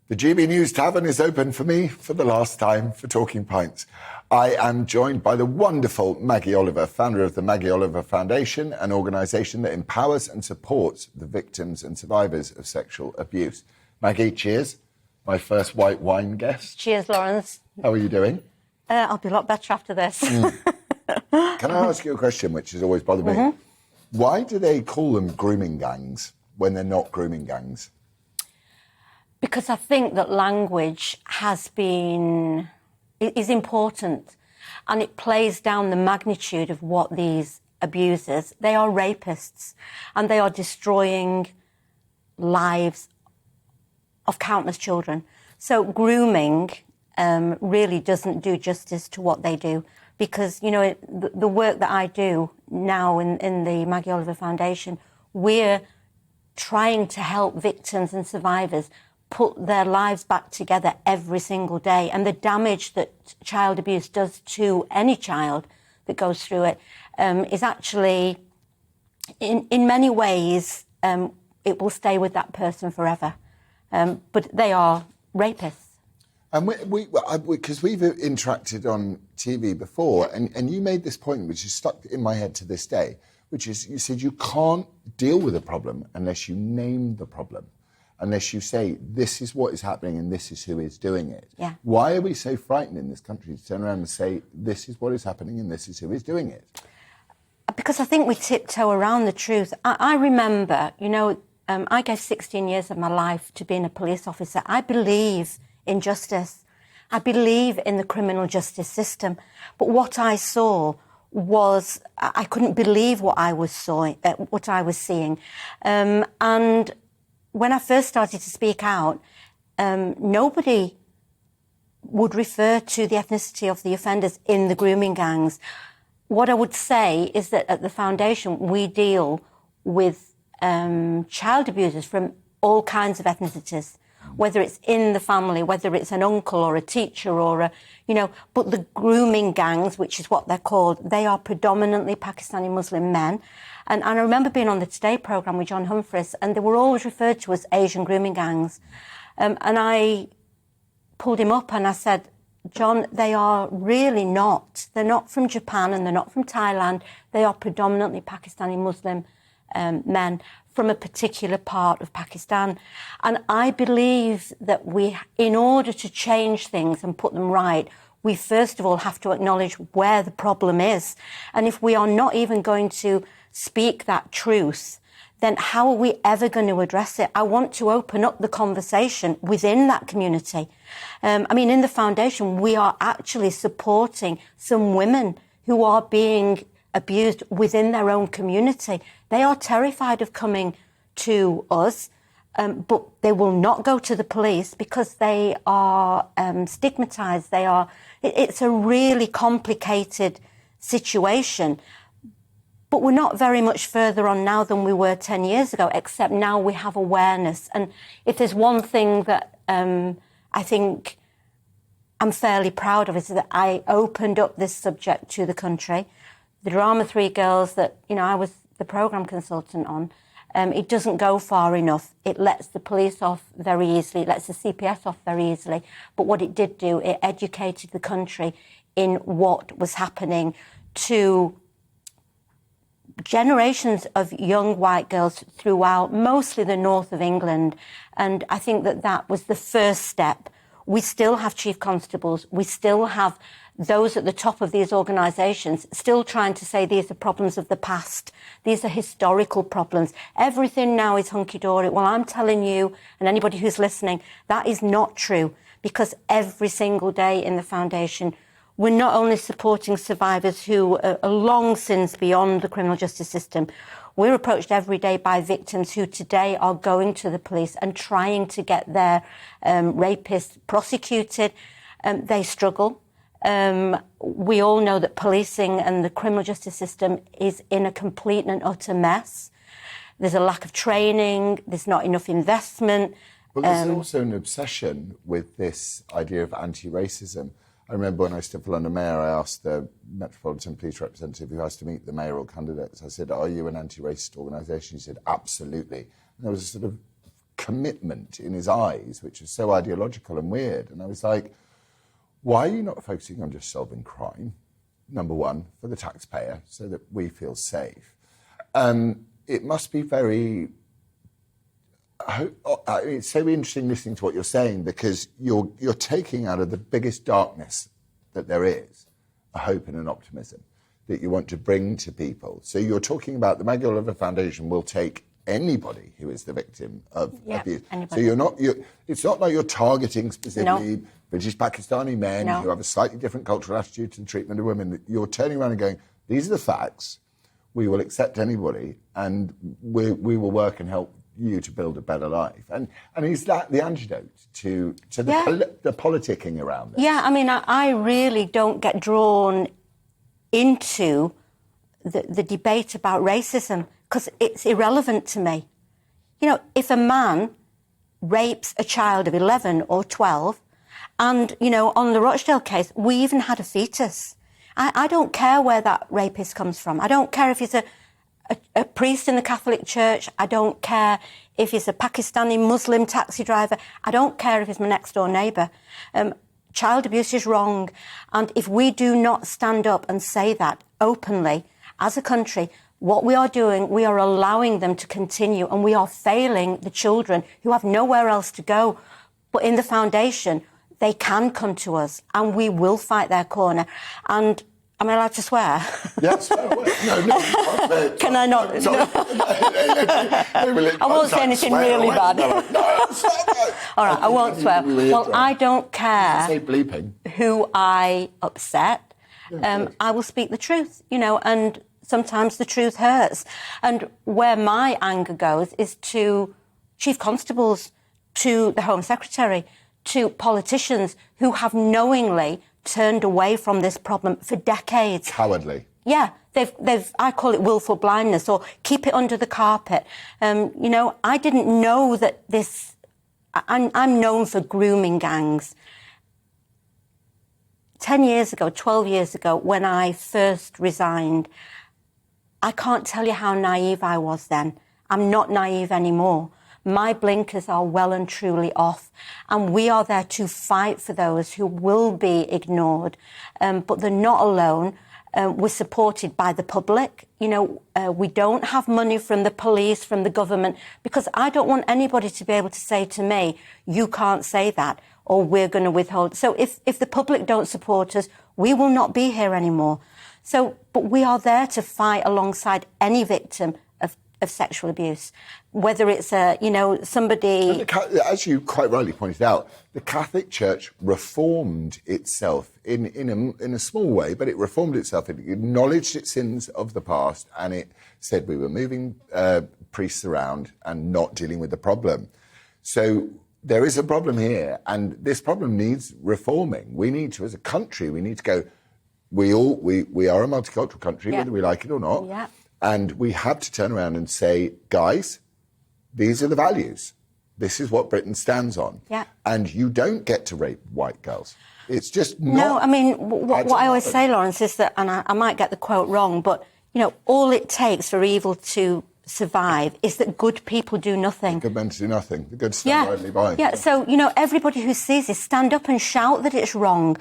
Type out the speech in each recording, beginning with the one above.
The GB News Tavern is open for me for the last time for Talking Pints. I am joined by the wonderful Maggie Oliver, founder of the Maggie Oliver Foundation, an organisation that empowers and supports the victims and survivors of sexual abuse. Maggie, cheers. My first white wine guest. Cheers, Lawrence. How are you doing? I'll be a lot better after this. Can I ask you a question which has always bothered me? Why do they call them grooming gangs when they're not grooming gangs? Because I think that language is important, and it plays down the magnitude of what these abusers, they are rapists, and they are destroying lives of countless children. So grooming really doesn't do justice to what they do, because, you know, the work that I do now in the Maggie Oliver Foundation, we're trying to help victims and survivors put their lives back together every single day. And the damage that child abuse does to any child that goes through it is actually, in many ways, it will stay with that person forever. But they are rapists. And because we've interacted on TV before, and you made this point, which is stuck in my head to this day, which is you said you can't deal with a problem unless you name the problem. Unless you say, this is what is happening and this is who is doing it. Yeah. Why are we so frightened in this country to turn around and say, this is what is happening and this is who is doing it? Because I think we tiptoe around the truth. I remember, you know, I gave 16 years of my life to being a police officer. I believe in justice. I believe in the criminal justice system. But what I saw was, I couldn't believe what I was seeing. And when I first started to speak out, nobody would refer to the ethnicity of the offenders in the grooming gangs. What I would say is that at the foundation, we deal with child abusers from all kinds of ethnicities, whether it's in the family, whether it's an uncle or a teacher or but the grooming gangs, which is what they're called, they are predominantly Pakistani Muslim men. And I remember being on the Today programme with John Humphreys, and they were always referred to as Asian grooming gangs. And I pulled him up and I said, John, they are really not. They're not from Japan and they're not from Thailand. They are predominantly Pakistani Muslim men from a particular part of Pakistan. And I believe that in order to change things and put them right, we first of all have to acknowledge where the problem is. And if we are not even going to speak that truth, then how are we ever going to address it? I want to open up the conversation within that community. In the foundation, we are actually supporting some women who are being abused within their own community. They are terrified of coming to us, but they will not go to the police because they are stigmatized. It's a really complicated situation. But we're not very much further on now than we were 10 years ago, except now we have awareness. And if there's one thing that I think I'm fairly proud of, is that I opened up this subject to the country. The Drama 3 Girls that, I was the programme consultant on, it doesn't go far enough. It lets the police off very easily. It lets the CPS off very easily. But what it did do, it educated the country in what was happening to generations of young white girls throughout mostly the north of England. And I think that was the first step. We still have chief constables. We still have those at the top of these organisations still trying to say these are problems of the past. These are historical problems. Everything now is hunky-dory. Well, I'm telling you, and anybody who's listening, that is not true, because every single day in the foundation, we're not only supporting survivors who are long since beyond the criminal justice system, we're approached every day by victims who today are going to the police and trying to get their rapists prosecuted. They struggle. We all know that policing and the criminal justice system is in a complete and utter mess. There's a lack of training. There's not enough investment. But there's also an obsession with this idea of anti-racism. I remember when I stood for London Mayor, I asked the Metropolitan Police representative who has to meet the mayoral candidates, I said, are you an anti-racist organisation? He said, absolutely. And there was a sort of commitment in his eyes, which was so ideological and weird. And I was like, why are you not focusing on just solving crime, number one, for the taxpayer, so that we feel safe? It must be very... it's so interesting listening to what you're saying, because you're taking out of the biggest darkness that there is a hope and an optimism that you want to bring to people. So you're talking about the Maggie Oliver Foundation will take anybody who is the victim of abuse. Anybody. So it's not like you're targeting specifically British Pakistani men who have a slightly different cultural attitude to the treatment of women. You're turning around and going, these are the facts. We will accept anybody, and we will work and help you to build a better life. And is that the antidote to the politicking around this? Yeah, I mean, I really don't get drawn into the debate about racism, because it's irrelevant to me. You know, if a man rapes a child of 11 or 12, and, you know, on the Rochdale case, we even had a fetus. I don't care where that rapist comes from. I don't care if he's a priest in the Catholic Church. I don't care if he's a Pakistani Muslim taxi driver. I don't care if he's my next door neighbour. Child abuse is wrong. And if we do not stand up and say that openly as a country, what we are doing, we are allowing them to continue, and we are failing the children who have nowhere else to go. But in the foundation, they can come to us, and we will fight their corner. And am I allowed to swear? Yes. No. Can I not? I won't say anything really bad. All right, I won't swear. Well, I don't care say bleeping. Who I upset. I will speak the truth, you know, and sometimes the truth hurts. And where my anger goes is to chief constables, to the Home Secretary, to politicians who have knowingly turned away from this problem for decades. Cowardly. Yeah, I call it willful blindness, or keep it under the carpet. You know, I didn't know that this... I'm known for grooming gangs. 10 years ago, 12 years ago, when I first resigned, I can't tell you how naive I was then. I'm not naive anymore. My blinkers are well and truly off, and we are there to fight for those who will be ignored. But they're not alone. We're supported by the public. You know, we don't have money from the police, from the government, because I don't want anybody to be able to say to me, you can't say that, or we're going to withhold. So if the public don't support us, we will not be here anymore. So, but we are there to fight alongside any victim of sexual abuse, whether it's somebody... As you quite rightly pointed out, the Catholic Church reformed itself in a small way, but it reformed itself. It acknowledged its sins of the past, and it said we were moving priests around and not dealing with the problem. So there is a problem here, and this problem needs reforming. We need to, as a country, we need to go... We are a multicultural country, whether we like it or not. Yeah. And we have to turn around and say, guys, these are the values. This is what Britain stands on. Yeah. And you don't get to rape white girls. It's just not... No, I mean, what I always say, Lawrence, is that, and I might get the quote wrong, but, you know, all it takes for evil to survive is that good people do nothing. The good men do nothing. The good stand idly by. Yeah, so, you know, everybody who sees this, stand up and shout that it's wrong.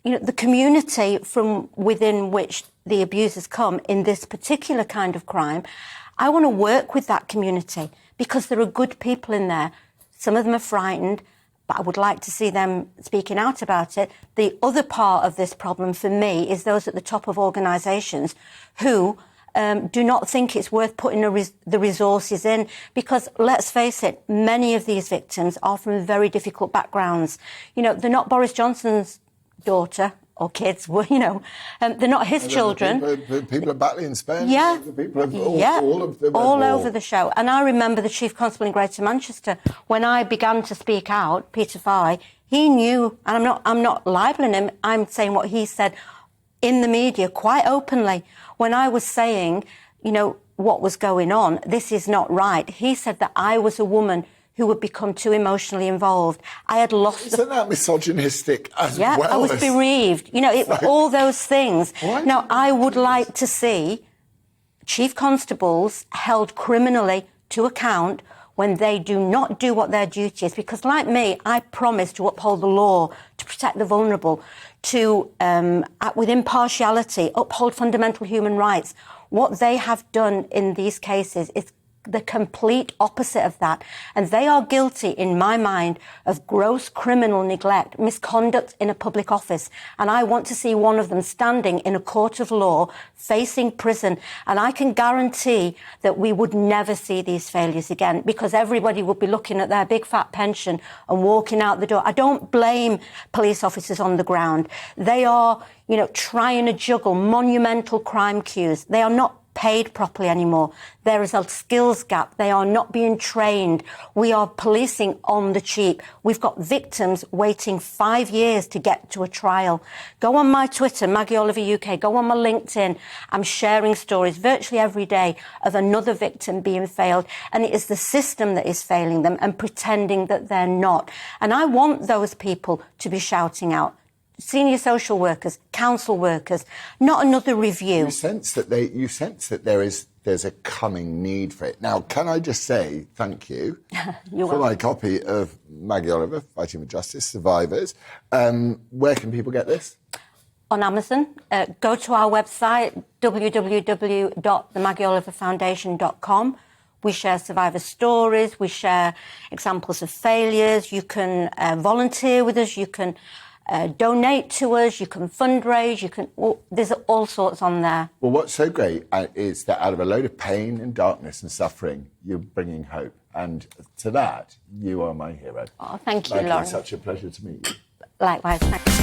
You know, the community from within which the abusers come in this particular kind of crime, I want to work with that community because there are good people in there. Some of them are frightened, but I would like to see them speaking out about it. The other part of this problem for me is those at the top of organisations who do not think it's worth putting the resources in, because let's face it, many of these victims are from very difficult backgrounds. You know, they're not Boris Johnson's daughter or kids, you know, they're not his children. People are battling in Spain. Yeah. People have all of them. All over the show. And I remember the Chief Constable in Greater Manchester, when I began to speak out, Peter Farley, he knew, and I'm not libeling him, I'm saying what he said in the media quite openly. When I was saying, you know, what was going on, this is not right, he said that I was a woman who would become too emotionally involved. I had lost... Isn't that misogynistic as well? Yeah, I was bereaved. You know, all those things. Now, I would like to see chief constables held criminally to account when they do not do what their duty is. Because like me, I promise to uphold the law, to protect the vulnerable, to, act with impartiality, uphold fundamental human rights. What they have done in these cases is the complete opposite of that. And they are guilty, in my mind, of gross criminal neglect, misconduct in a public office. And I want to see one of them standing in a court of law, facing prison. And I can guarantee that we would never see these failures again, because everybody would be looking at their big fat pension and walking out the door. I don't blame police officers on the ground. They are, trying to juggle monumental crime queues. They are not paid properly anymore. There is a skills gap. They are not being trained. We are policing on the cheap. We've got victims waiting 5 years to get to a trial. Go on my Twitter, Maggie Oliver UK. Go on my LinkedIn. I'm sharing stories virtually every day of another victim being failed. And it is the system that is failing them and pretending that they're not. And I want those people to be shouting out. Senior social workers, council workers, not another review. You sense that there's a coming need for it. Now, can I just say thank you for my copy of Maggie Oliver, Fighting for Justice, Survivors. Where can people get this? On Amazon. Go to our website, www.themaggieoliverfoundation.com. We share survivor stories. We share examples of failures. You can volunteer with us. You can donate to us, you can fundraise, there's all sorts on there. Well, what's so great is that out of a load of pain and darkness and suffering, you're bringing hope. And to that, you are my hero. Oh, thank you, Lauren. It's such a pleasure to meet you. Likewise, thank you.